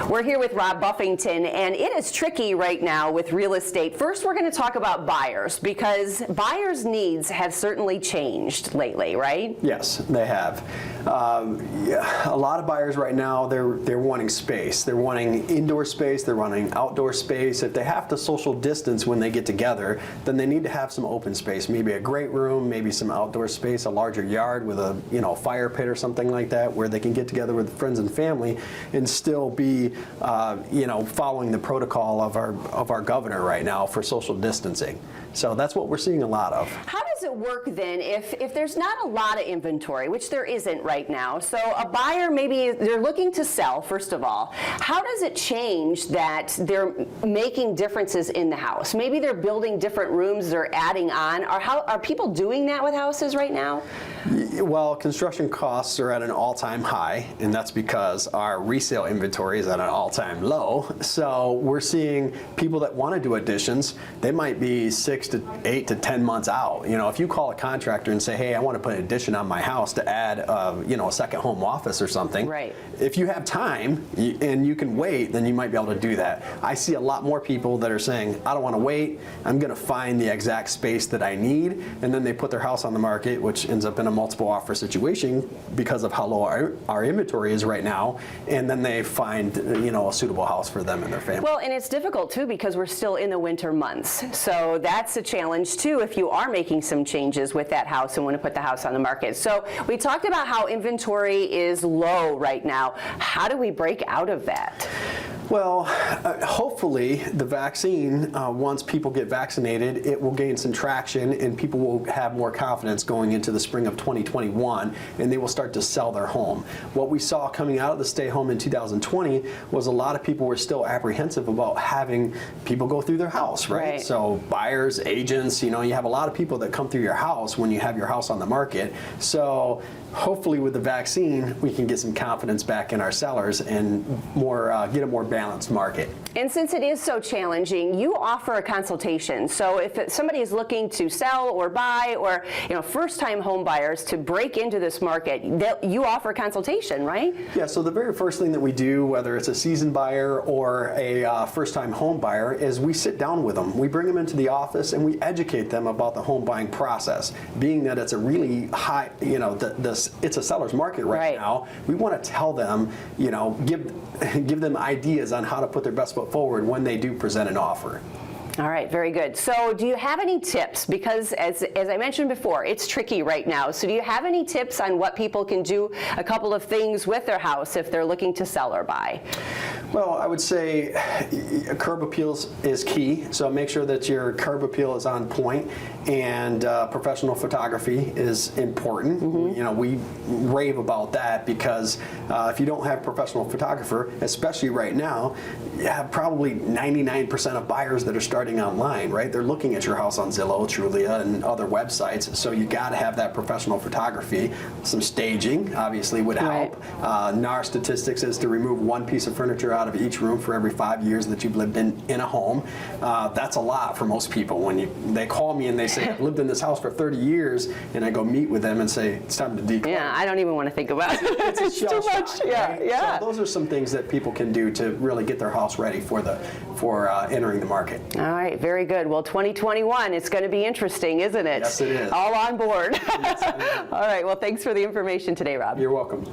We're here with Rob Buffington, and it is tricky right now with real estate. First, we're going to talk about buyers, because buyers' needs have certainly changed lately, right? Yes, they have. A lot of buyers right now, they're wanting space. They're wanting indoor space, they're wanting outdoor space. If they have to social distance when they get together, then they need to have some open space, maybe a great room, maybe some outdoor space, a larger yard with a fire pit or something like that, where they can get together with friends and family and still be following the protocol of our governor right now for social distancing. So that's what we're seeing a lot of. How does it work then if there's not a lot of inventory, which there isn't right now? So a buyer, maybe they're looking to sell, first of all. How does it change that they're making differences in the house? Maybe they're building different rooms, they're adding on. Are people doing that with houses right now? Well, construction costs are at an all-time high, and that's because our resale inventory is at an all-time low. So we're seeing people that want to do additions, they might be 6 to 8 to 10 months out. If you call a contractor and say, hey, I want to put an addition on my house to add a second home office or something, right. If you have time and you can wait, then you might be able to do that. I see a lot more people that are saying, I don't want to wait, I'm going to find the exact space that I need, and then they put their house on the market, which ends up in a multiple offer situation because of how low our inventory is right now, and then they find a suitable house for them and their family. Well, and it's difficult too because we're still in the winter months, so that's a challenge too if you are making some changes with that house and want to put the house on the market. So we talked about how inventory is low right now. How do we break out of that? Well, hopefully the vaccine, once people get vaccinated, it will gain some traction and people will have more confidence going into the spring of 2021, and they will start to sell their home. What we saw coming out of the stay home in 2020 was a lot of people were still apprehensive about having people go through their house, right? So buyers, agents, you have a lot of people that come through your house when you have your house on the market. So hopefully with the vaccine, we can get some confidence back in our sellers and get a more balanced market. And since it is so challenging, you offer a consultation. So if somebody is looking to sell or buy, or first-time home buyers to break into this market, you offer a consultation, right? Yeah, so the very first thing that we do, whether it's a seasoned buyer or a first-time home buyer, is we sit down with them. We bring them into the office and we educate them about the home buying process. Being that it's a really high, it's a seller's market right now, we want to tell them, give them ideas on how to put their best foot forward when they do present an offer. All right, very good. So do you have any tips? Because as I mentioned before, it's tricky right now. So do you have any tips on what people can do, a couple of things with their house if they're looking to sell or buy? Well, I would say curb appeal is key. So make sure that your curb appeal is on point, and professional photography is important. Mm-hmm. We rave about that because if you don't have a professional photographer, especially right now, you have probably 99% of buyers that are starting online, right? They're looking at your house on Zillow, Trulia, and other websites. So you got to have that professional photography. Some staging obviously would help. NAR statistics is to remove one piece of furniture out of each room for every 5 years that you've lived in a home. That's a lot for most people. When they call me and they say, I've lived in this house for 30 years, and I go meet with them and say, it's time to declutter. Yeah, I don't even want to think about it. It's too much. Right? Yeah. So those are some things that people can do to really get their house ready for entering the market. All right, very good. Well, 2021, it's going to be interesting, isn't it? Yes, it is. All on board. All right, well, thanks for the information today, Rob. You're welcome.